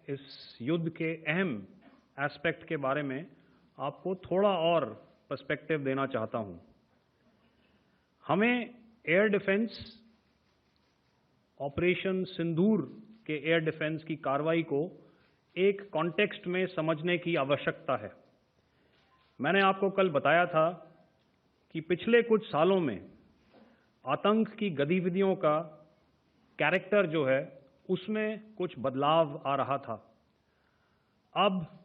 इस युद्ध के अहम एस्पेक्ट के बारे में आपको थोड़ा और पर्सपेक्टिव देना चाहता हूं। हमें एयर डिफेंस ऑपरेशन सिंदूर के एयर डिफेंस की कार्रवाई को एक कॉन्टेक्स्ट में समझने की आवश्यकता है। मैंने आपको कल बताया था कि पिछले कुछ सालों में आतंक की गतिविधियों का कैरेक्टर जो है उसमें कुछ बदलाव आ रहा था। अब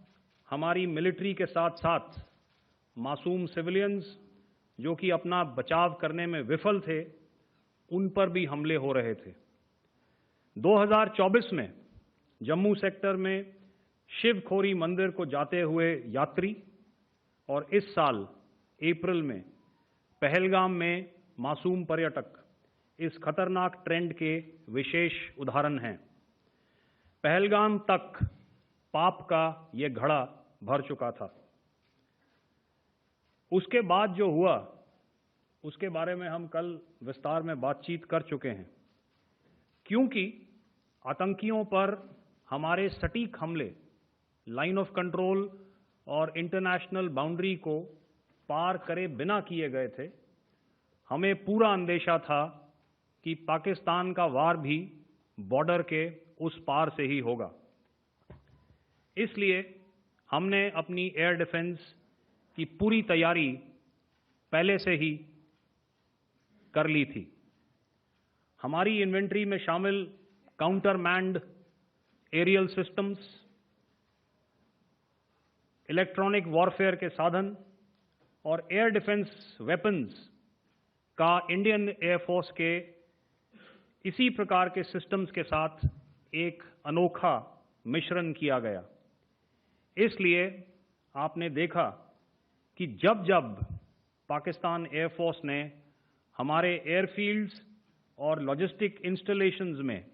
हमारी मिलिट्री के साथ साथ मासूम सिविलियंस जो कि अपना बचाव करने में विफल थे, उन पर भी हमले हो रहे थे। 2024 में जम्मू सेक्टर में शिवखोरी मंदिर को जाते हुए यात्री और इस साल अप्रैल में पहलगाम में मासूम पर्यटक इस खतरनाक ट्रेंड के विशेष उदाहरण हैं। पहलगाम तक पाप का ये घड़ा भर चुका था। उसके बाद जो हुआ उसके बारे में हम कल विस्तार में बातचीत कर चुके हैं। क्योंकि आतंकियों पर हमारे सटीक हमले लाइन ऑफ कंट्रोल और इंटरनेशनल बाउंड्री को पार करे बिना किए गए थे, हमें पूरा अंदेशा था कि पाकिस्तान का वार भी बॉर्डर के उस पार से ही होगा। इसलिए हमने अपनी एयर डिफेंस की पूरी तैयारी पहले से ही कर ली थी। हमारी इन्वेंट्री में शामिल counter manned aerial systems, electronic warfare के साधन और एयर डिफेंस वेपन्स का इंडियन एयरफोर्स के इसी प्रकार के सिस्टम्स के साथ एक अनोखा मिश्रण किया गया। इसलिए आपने देखा कि जब जब पाकिस्तान एयरफोर्स ने हमारे एयरफील्ड्स और लॉजिस्टिक इंस्टॉलेशंस में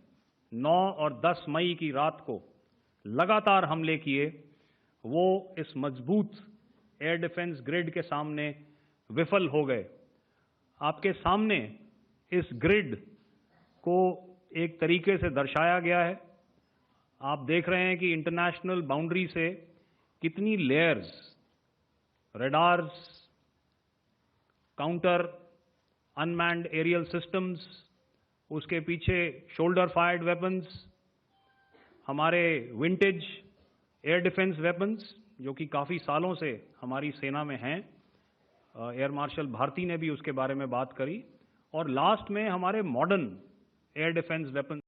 9 और 10 मई की रात को लगातार हमले किए, वो इस मजबूत एयर डिफेंस ग्रिड के सामने विफल हो गए। आपके सामने इस ग्रिड को एक तरीके से दर्शाया गया है। आप देख रहे हैं कि इंटरनेशनल बाउंड्री से कितनी layers, radars, counter unmanned aerial systems, उसके पीछे शोल्डर फायर्ड वेपन्स, हमारे विंटेज एयर डिफेंस वेपन्स जो कि काफ़ी सालों से हमारी सेना में हैं। एयर मार्शल भारती ने भी उसके बारे में बात करी। और लास्ट में हमारे मॉडर्न एयर डिफेंस वेपन